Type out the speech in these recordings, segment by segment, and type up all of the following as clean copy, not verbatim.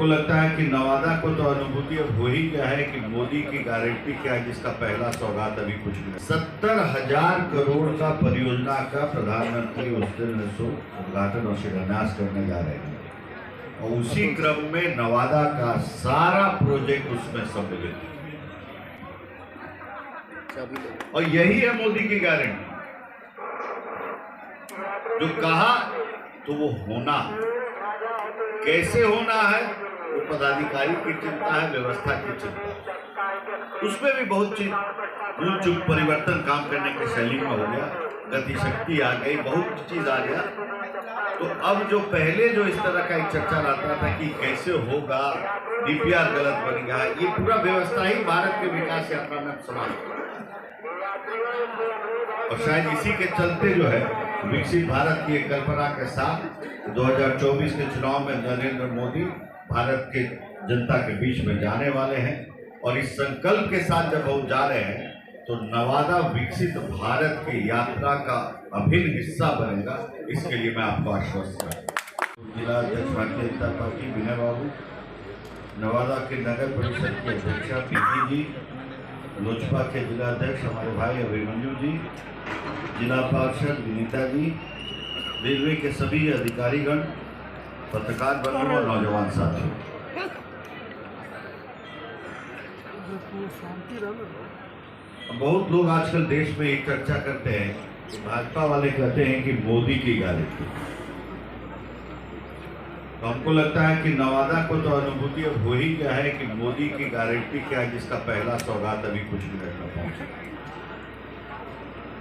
हमको लगता है कि नवादा को तो अनुभूति अब हो ही गया है कि मोदी की गारंटी क्या है, जिसका पहला सौगात अभी कुछ नहीं। 70,000 करोड़ का परियोजना का प्रधानमंत्री उस दिन उद्घाटन और शिलान्यास करने जा रहे हैं और उसी क्रम में नवादा का सारा प्रोजेक्ट उसमें सम्मिलित है और यही है मोदी की गारंटी। जो कहा तो वो होना, कैसे होना है वो पदाधिकारी की चिंता है, व्यवस्था की चिंता है। उसमें भी बहुत चीज भूल चूक परिवर्तन काम करने की शैली में हो गया, गति शक्ति आ गई, बहुत चीज आ गया। तो अब जो पहले जो इस तरह का एक चर्चा आता था कि कैसे होगा, डीपीआर गलत बन गया, ये पूरा व्यवस्था ही भारत के विकास यात्रा में समाप्त हुआ और शायद इसी के चलते जो है विकसित भारत की एक कल्पना के साथ 2024 के चुनाव में नरेंद्र मोदी भारत के जनता के बीच में जाने वाले हैं और इस संकल्प के साथ जब वो जा रहे हैं तो नवादा विकसित भारत की यात्रा का अभिन्न हिस्सा बनेगा। इसके लिए मैं आपको आश्वस्त करता हूँ। जिला अध्यक्ष भारतीय जनता पार्टी विनय बाबू, नवादा के नगर परिषद के अध्यक्षा पीपी जी, लोजपा के जिला अध्यक्ष हमारे भाई अभिमन्यु जी, जिला पार्षद विनीता जी, रेलवे के सभी अधिकारीगण, पत्रकार बंधु और नौजवान साथियों, बहुत लोग आजकल देश में एक चर्चा करते हैं, भाजपा वाले कहते हैं कि मोदी की गारंटी। तो हमको लगता है कि नवादा को तो अनुभूति अब हो ही गया है कि मोदी की गारंटी क्या है, जिसका पहला सौगात अभी कुछ मिनट में पहुंचा।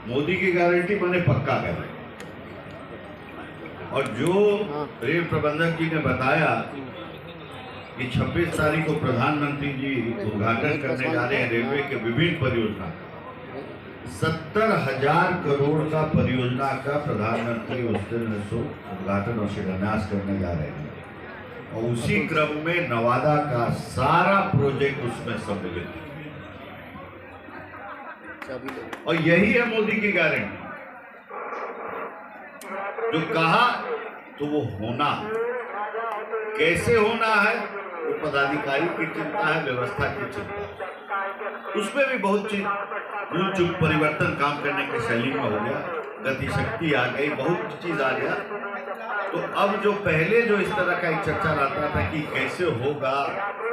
मोदी की गारंटी मैंने पक्का कर और जो रेल प्रबंधक जी ने बताया कि 26 तारीख को प्रधानमंत्री जी उद्घाटन करने जा रहे हैं रेलवे के विभिन्न परियोजना, 70,000 करोड़ का परियोजना का प्रधानमंत्री उस दिन उद्घाटन और शिलान्यास करने जा रहे हैं और उसी क्रम में नवादा का सारा प्रोजेक्ट उसमें सम्मिलित है और यही है मोदी की गारंटी। जो कहा तो वो होना, कैसे होना है वो पदाधिकारी की चिंता है, व्यवस्था की चिंता है। उसमें भी बहुत चीज भूल चूक परिवर्तन काम करने की शैली में हो गया, गति शक्ति आ गई, बहुत चीज आ गया। तो अब जो पहले जो इस तरह का एक चर्चा आता था कि कैसे होगा,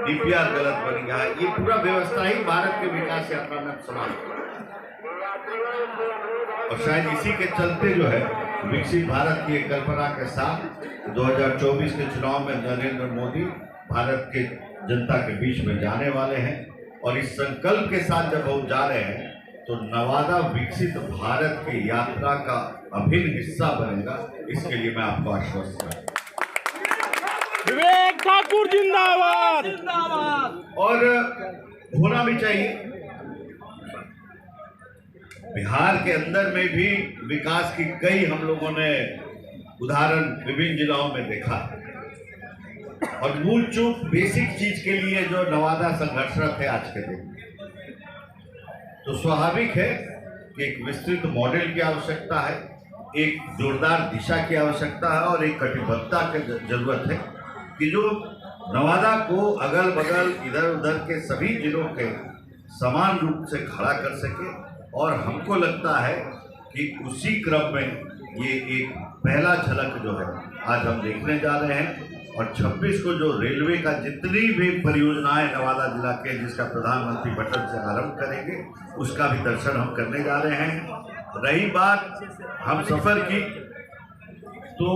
डीपीआर गलत बन गया, ये पूरा व्यवस्था ही भारत के विकास यात्रा में समाप्त हुआ और शायद इसी के चलते जो है विकसित भारत की एक कल्पना के साथ 2024 के चुनाव में नरेंद्र मोदी भारत के जनता के बीच में जाने वाले हैं और इस संकल्प के साथ जब वो जा रहे हैं तो नवादा विकसित भारत की यात्रा का अभिन्न हिस्सा बनेगा। इसके लिए मैं आपको आश्वस्त करता हूं। विवेक ठाकुर जिंदाबाद। और होना भी चाहिए। बिहार के अंदर में भी विकास की कई हम लोगों ने उदाहरण विभिन्न जिलों में देखा और मूल चूक बेसिक चीज के लिए जो नवादा संघर्षरत है आज के दिन, तो स्वाभाविक है कि एक विस्तृत मॉडल की आवश्यकता है, एक जोरदार दिशा की आवश्यकता है और एक कटिबद्धता की जरूरत है कि जो नवादा को अगल बगल इधर उधर के सभी जिलों के समान रूप से खड़ा कर सके। और हमको लगता है कि उसी क्रम में ये एक पहला झलक जो है आज हम देखने जा रहे हैं और 26 को जो रेलवे का जितनी भी परियोजनाएं नवादा जिला के जिसका प्रधानमंत्री बटन से आरंभ करेंगे उसका भी दर्शन हम करने जा रहे हैं। रही बात हम सफर की, तो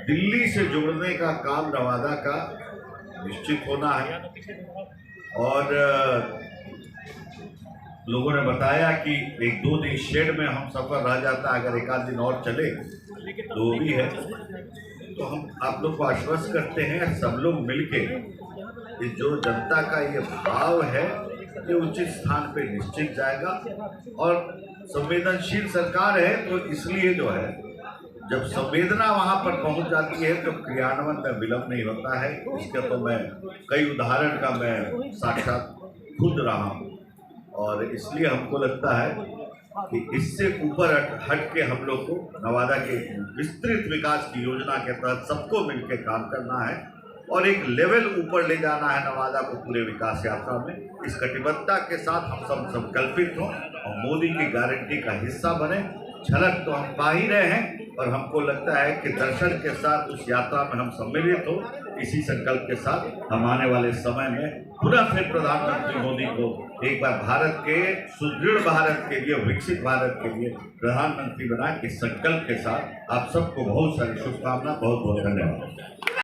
दिल्ली से जुड़ने का काम नवादा का निश्चित होना है और लोगों ने बताया कि 1-2 दिन शेड में हम सफर रह जाता, अगर एक आध दिन और चले तो भी है। तो हम आप लोग को आश्वस्त करते हैं, सब लोग मिलके जो जनता का ये भाव है ये उचित स्थान पे निश्चित जाएगा और संवेदनशील सरकार है तो इसलिए जो है जब संवेदना वहां पर पहुंच जाती है तो क्रियान्वयन में विलंब नहीं होता है। इसके तो मैं कई उदाहरण का मैं साक्षात खुद रहा हूँ और इसलिए हमको लगता है कि इससे ऊपर हट के हम लोग को नवादा के विस्तृत विकास की योजना के तहत सबको मिलकर काम करना है और एक लेवल ऊपर ले जाना है नवादा को पूरे विकास यात्रा में। इस कटिबद्धता के साथ हम सब संकल्पित हों और मोदी की गारंटी का हिस्सा बने। झलक तो हम पा ही रहे हैं और हमको लगता है कि दर्शन के साथ उस यात्रा में हम सम्मिलित हो। इसी संकल्प के साथ हम आने वाले समय में पुनः फिर प्रधानमंत्री मोदी को एक बार भारत के सुदृढ़ भारत के लिए, विकसित भारत के लिए प्रधानमंत्री बनाए। इस संकल्प के साथ आप सबको बहुत सारी शुभकामना, बहुत बहुत धन्यवाद।